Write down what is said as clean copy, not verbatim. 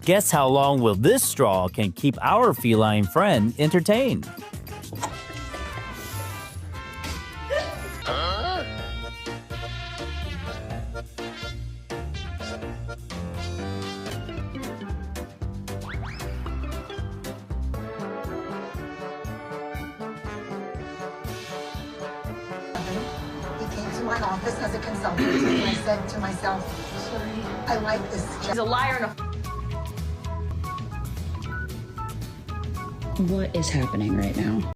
Guess how long will this straw can keep our feline friend entertained? He came to my office as a consultant, and I said to myself, I like this job. He's a liar and a... What is happening right now?